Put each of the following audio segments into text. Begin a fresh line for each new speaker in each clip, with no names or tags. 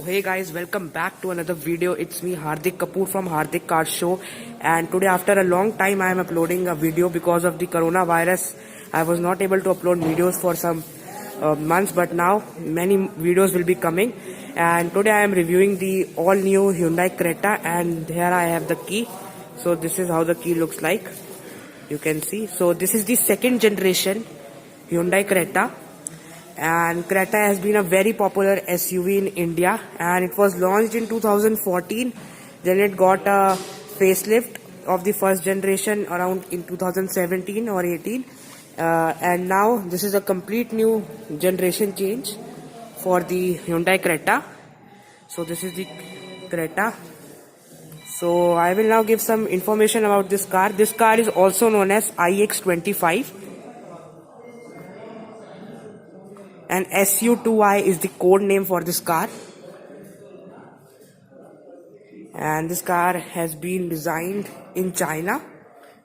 hey guys, welcome back to another video. It's me Hardik Kapoor from Hardik Car Show, and today after a long time I am uploading a video because of the coronavirus. I was not able to upload videos for some months, but now many videos will be coming. And today I am reviewing the all new Hyundai Creta, and here I have the key. So this is how the key looks like. You can see. So this is the second generation Hyundai Creta. And Creta has been a very popular SUV in India, and it was launched in 2014. Then it got a facelift of the first generation around in 2017 or 18, and now this is a complete new generation change for the Hyundai Creta. So this is the Creta. So I will now give some information about this car. This car is also known as iX25. And SU2i is the code name for this car. And this car has been designed in China,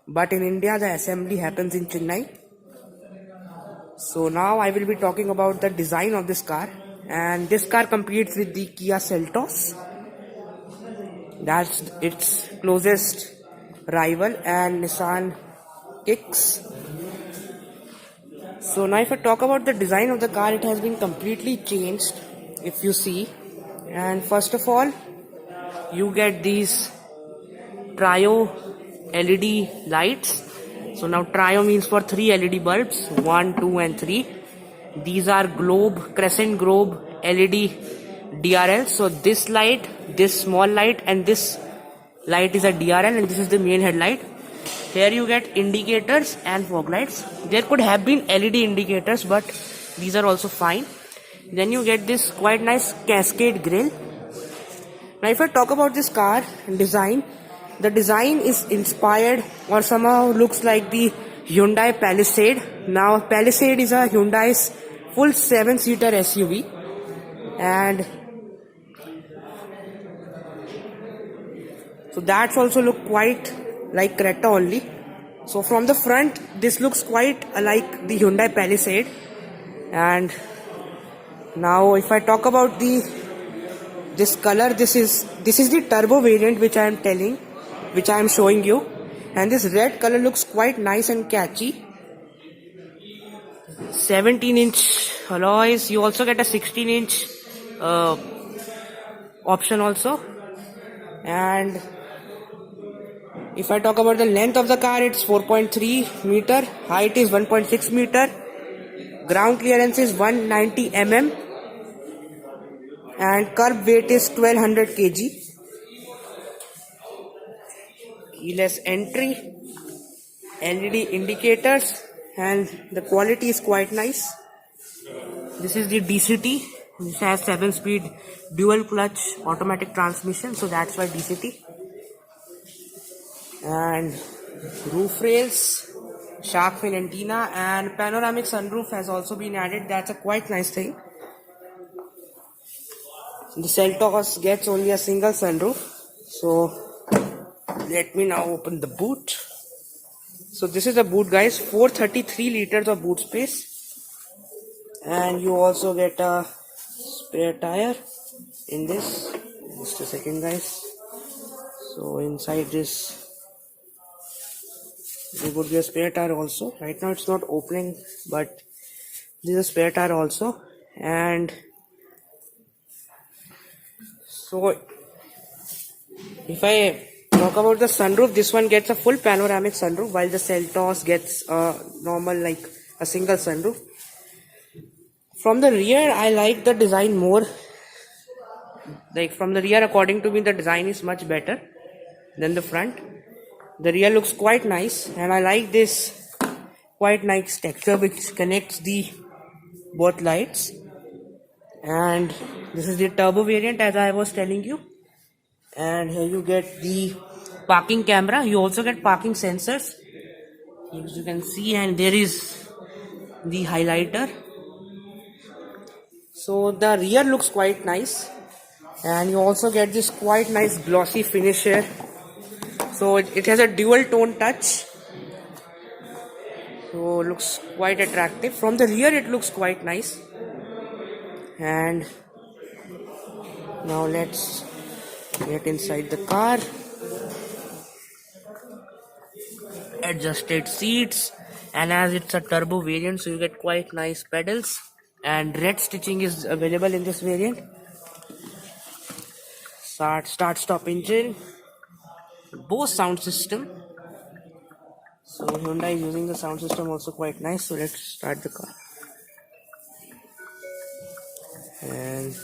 but in India the assembly happens in Chennai. So now I will be talking about the design of this car. And this car competes with the Kia Seltos. That's its closest rival, and Nissan Kicks. So now if I talk about the design of the car, it has been completely changed, if you see. And first of all, you get these Trio LED lights. So now Trio means for 3 LED bulbs, 1, 2 and 3. These are crescent globe LED DRL. So this light, this small light and this light is a DRL, and this is the main headlight. Here you get indicators and fog lights. There could have been LED indicators, but these are also fine. Then you get this quite nice cascade grille. Now if I talk about this car design, the design is inspired or somehow looks like the Hyundai Palisade. Now Palisade is a Hyundai's full 7-seater SUV, and so that's also look quite like Creta only. So from the front, this looks quite like the Hyundai Palisade. And now if I talk about this color, this is the turbo variant which I am showing you. And this red color looks quite nice and catchy. 17-inch alloys. You also get a 16-inch option also. And if I talk about the length of the car, it's 4.3 meter, height is 1.6 meter, ground clearance is 190 mm, and curb weight is 1200 kg. Keyless entry, LED indicators, and the quality is quite nice. This is the DCT. This has 7-speed dual clutch automatic transmission, so that's why DCT. And roof rails, shark fin antenna, and panoramic sunroof has also been added. That's a quite nice thing. The Seltos gets only a single sunroof. So let me now open the boot. So this is the boot, guys. 433 liters of boot space, and you also get a spare tire in this. Just a second, guys. So inside this there would be a spare tire also. Right now it's not opening, but this is a spare tire also. And so if I talk about the sunroof, this one gets a full panoramic sunroof, while the Seltos gets a normal, like a single sunroof. From the rear, I like the design more. Like from the rear, according to me, the design is much better than the front. The rear looks quite nice, and I like this quite nice texture which connects the both lights. And this is the turbo variant, as I was telling you. And here you get the parking camera. You also get parking sensors, as you can see, and there is the highlighter. So the rear looks quite nice, and you also get this quite nice glossy finish here. So it has a dual tone touch, so looks quite attractive. From the rear it looks quite nice. And Now let's get inside the car. Adjusted seats, and as it's a turbo variant, so you get quite nice pedals, and red stitching is available in this variant. Start stop engine, Bose sound system. So Hyundai is using the sound system also quite nice. So let's start the car. And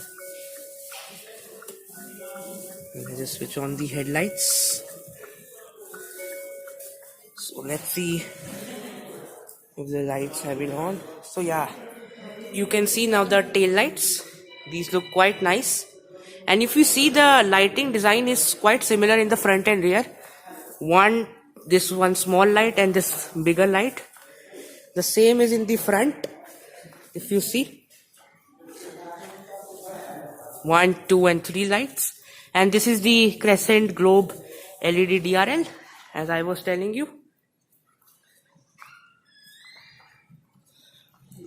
let me just switch on the headlights. So let's see if the lights have been on. So yeah, you can see now the tail lights. These look quite nice. And if you see, the lighting design is quite similar in the front and rear. This one small light and this bigger light. The same is in the front. If you see, 1, 2 and 3 lights. And this is the crescent globe LED DRL, as I was telling you.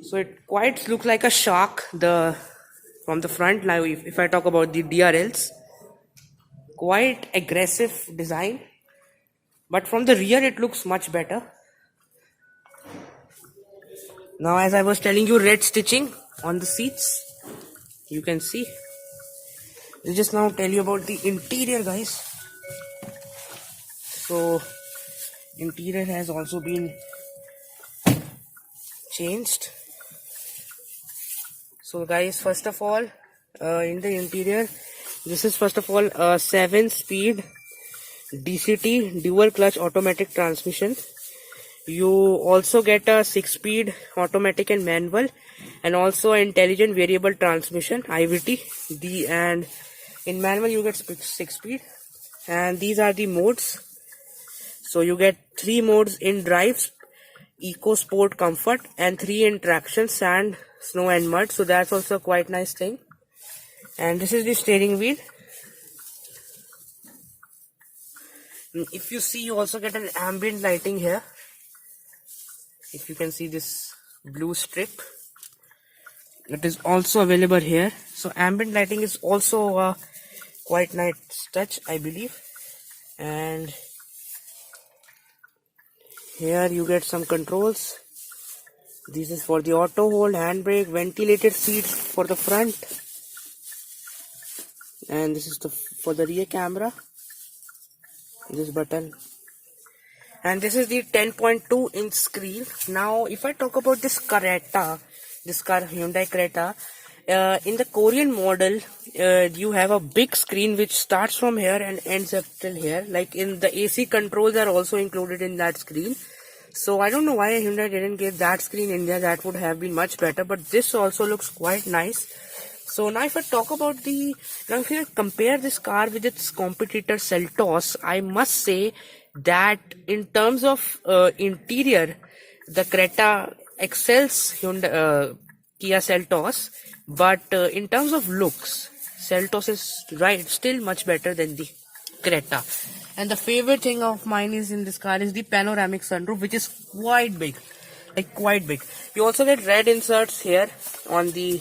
So it quite looks like a shark from the front. Now if I talk about the DRLs, quite aggressive design, but from the rear it looks much better. Now as I was telling you, red stitching on the seats, you can see. I'll just now tell you about the interior, guys. So interior has also been changed. So guys, first of all, in the interior, this is first of all a 7-speed DCT dual clutch automatic transmission. You also get a 6-speed automatic and manual, and also intelligent variable transmission IVT. And in manual you get 6-speed, and these are the modes. So you get 3 modes in drive, eco, sport, comfort, and 3 in traction, sand, snow and mud. So that's also a quite nice thing. And this is the steering wheel. If you see, you also get an ambient lighting here. If you can see this blue strip, it is also available here. So ambient lighting is also a quite nice touch, I believe. And here you get some controls. This is for the auto hold, handbrake, ventilated seats for the front, and this is for the rear camera, this button. And this is the 10.2 inch screen. Now if I talk about this Hyundai Creta, in the Korean model, you have a big screen which starts from here and ends up till here. Like in the AC controls are also included in that screen. So I don't know why Hyundai didn't give that screen in there. That would have been much better. But this also looks quite nice. So now if I talk about if you compare this car with its competitor Seltos, I must say that in terms of interior, the Creta excels Hyundai, Kia Seltos. But in terms of looks, Seltos is still much better than the Creta. And the favorite thing of mine is in this car is the panoramic sunroof, which is quite big, like quite big. You also get red inserts here on the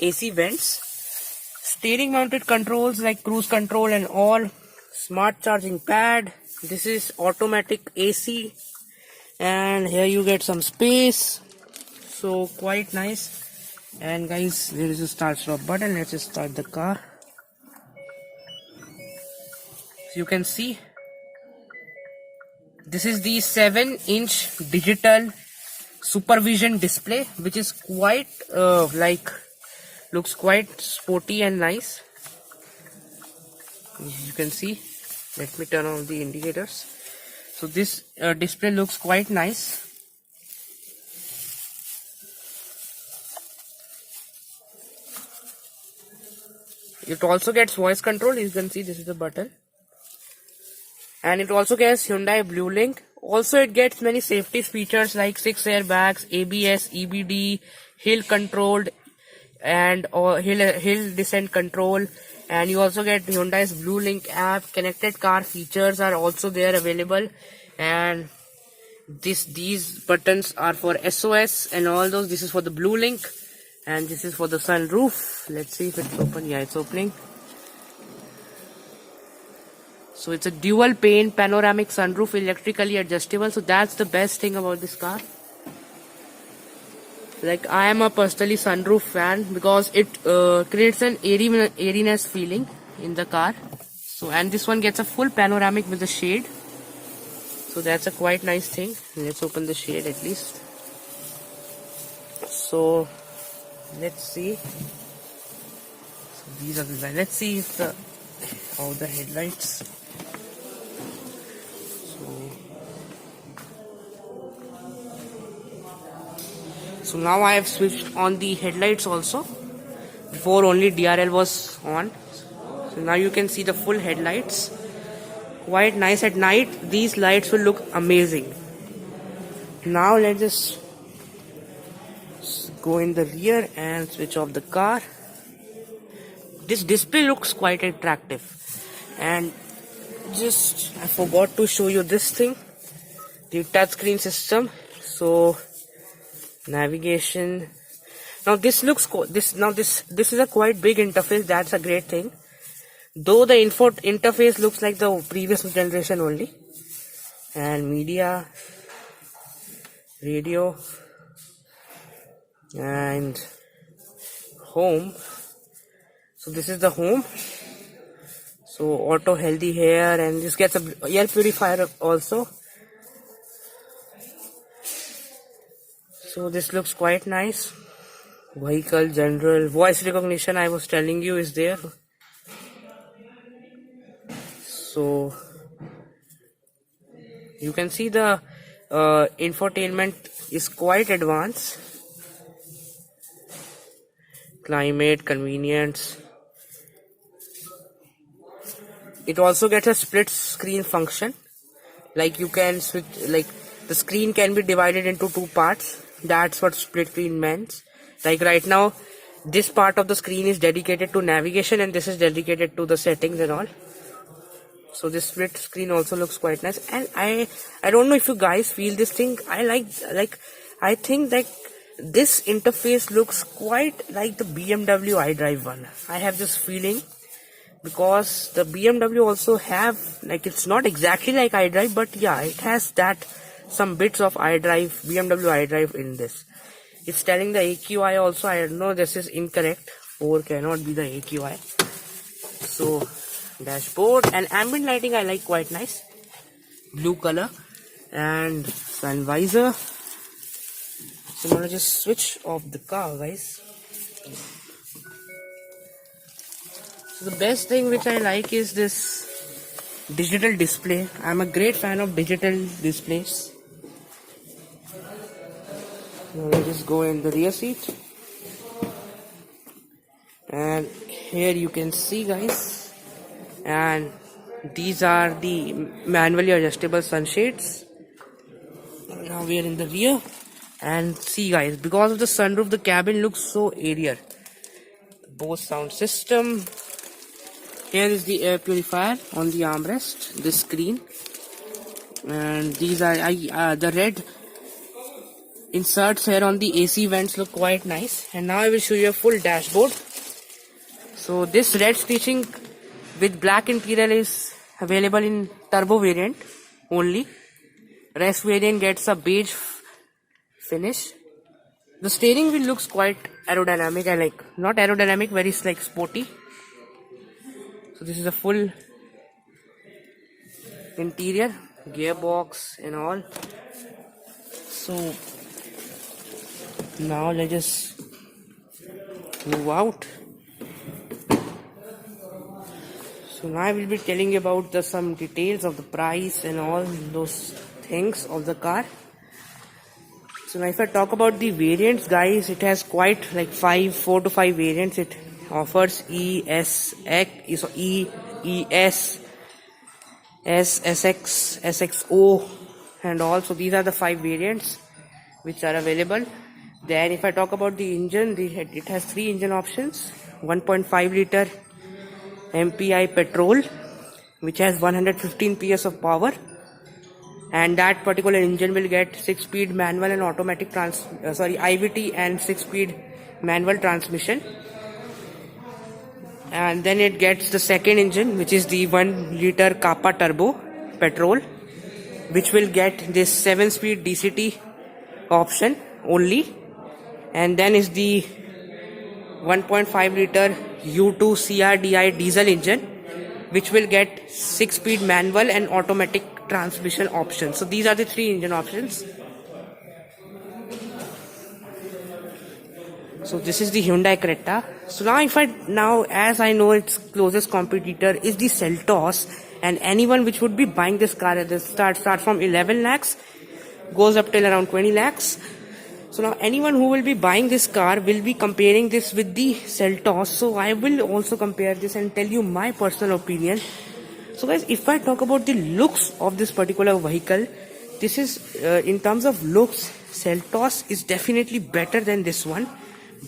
AC vents, steering mounted controls like cruise control and all, smart charging pad. This is automatic AC, and here you get some space. So quite nice. And guys, there is a start stop button. Let's just start the car. You can see this is the 7-inch digital supervision display, which is quite looks quite sporty and nice. You can see, let me turn on the indicators. So this display looks quite nice. It also gets voice control. You can see this is the button. And it also gets Hyundai Blue Link. Also it gets many safety features like 6 airbags, ABS, EBD, hill controlled, and hill descent control. And you also get Hyundai's Blue Link app. Connected car features are also there available. And these buttons are for SOS and all those. This is for the Blue Link, and this is for the sunroof. Let's see if it's open. Yeah, it's opening. So it's a dual pane panoramic sunroof, electrically adjustable. So that's the best thing about this car. Like, I am a personally sunroof fan because it creates an airiness feeling in the car. So, and this one gets a full panoramic with the shade. So that's a quite nice thing. Let's open the shade at least. So let's see. So these are the, let's see if how the headlights. So now I have switched on the headlights also. Before only DRL was on. So now you can see the full headlights. Quite nice at night. These lights will look amazing. Now let's just go in the rear and switch off the car. This display looks quite attractive. And just I forgot to show you this thing. The touchscreen system. So navigation. Now this looks this is a quite big interface. That's a great thing. Though the interface looks like the previous generation only. And media, radio, and home. So this is the home. So auto healthy hair, and this gets a air purifier also. So this looks quite nice. Vehicle, general, voice recognition I was telling you is there. So you can see the infotainment is quite advanced. Climate, convenience. It also gets a split screen function. Like you can switch, like the screen can be divided into two parts. That's what split screen means. Like right now, this part of the screen is dedicated to navigation and this is dedicated to the settings and all. So this split screen also looks quite nice. And I don't know if you guys feel this thing. I think that this interface looks quite like the BMW iDrive one. I have this feeling because the BMW also have, like, it's not exactly like iDrive, but yeah, it has that some bits of iDrive, BMW iDrive in this. It's telling the AQI also. I know this is incorrect. 4 cannot be the AQI. So dashboard and ambient lighting I like quite nice. Blue color and sun visor. So I'm gonna just switch off the car, guys. So the best thing which I like is this digital display. I'm a great fan of digital displays. Now let's just go in the rear seat. And here you can see, guys. And these are the manually adjustable sunshades. Now we are in the rear. And see, guys, because of the sunroof, the cabin looks so airier. Bose sound system. Here is the air purifier on the armrest, this screen. And these are the red inserts here on the AC vents look quite nice. And now I will show you a full dashboard. So this red stitching with black interior is available in turbo variant only. Rest variant gets a beige finish. The steering wheel looks quite aerodynamic. I like, not aerodynamic, very like sporty. So this is a full interior, gearbox and all. So now let's just move out. So now I will be telling you about some details of the price and all those things of the car. So now if I talk about the variants, guys, it has quite like 4 to 5 variants. It offers ES, S, SX, SXO and all. So these are the 5 variants which are available. Then if I talk about the engine, it has 3 engine options. 1.5 liter MPI petrol, which has 115 PS of power. And that particular engine will get 6-speed manual and automatic IVT and 6-speed manual transmission. and then it gets the second engine, which is the 1 liter Kappa Turbo petrol, which will get this 7-speed DCT option only, and then is the 1.5 liter U2 CRDI diesel engine, which will get 6-speed manual and automatic transmission options. So these are the 3 engine options. So this is the Hyundai Creta. So now as I know, its closest competitor is the Seltos, and anyone which would be buying this car at the start from 11 lakhs, goes up till around 20 lakhs. So now anyone who will be buying this car will be comparing this with the Seltos. So I will also compare this and tell you my personal opinion. So guys, if I talk about the looks of this particular vehicle, this is in terms of looks, Seltos is definitely better than this one.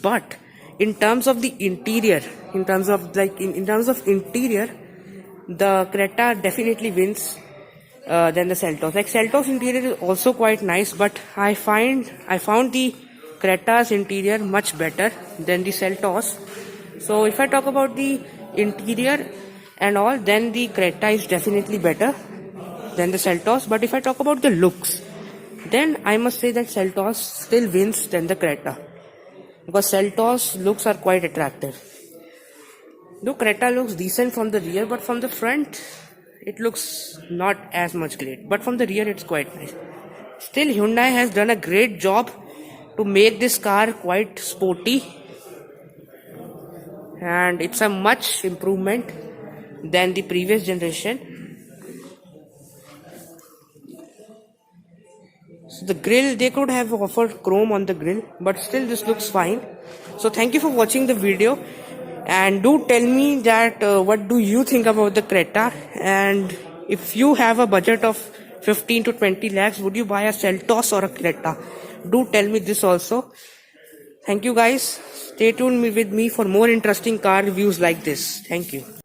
But in terms of the interior, in terms of interior, the Creta definitely wins than the Seltos. Like Seltos interior is also quite nice, but I found the Creta's interior much better than the Seltos. So if I talk about the interior and all, then the Creta is definitely better than the Seltos. But if I talk about the looks, then I must say that Seltos still wins than the Creta, because Seltos looks are quite attractive. Though Creta looks decent from the rear, but from the front it looks not as much great. But from the rear it's quite nice. Still, Hyundai has done a great job to make this car quite sporty, and it's a much improvement than the previous generation. So the grille, they could have offered chrome on the grille, but still this looks fine. So thank you for watching the video, and do tell me that what do you think about the Creta, and if you have a budget of 15 to 20 lakhs, would you buy a Seltos or a Creta? Do tell me this also. Thank you guys. Stay tuned with me for more interesting car reviews like this. Thank you.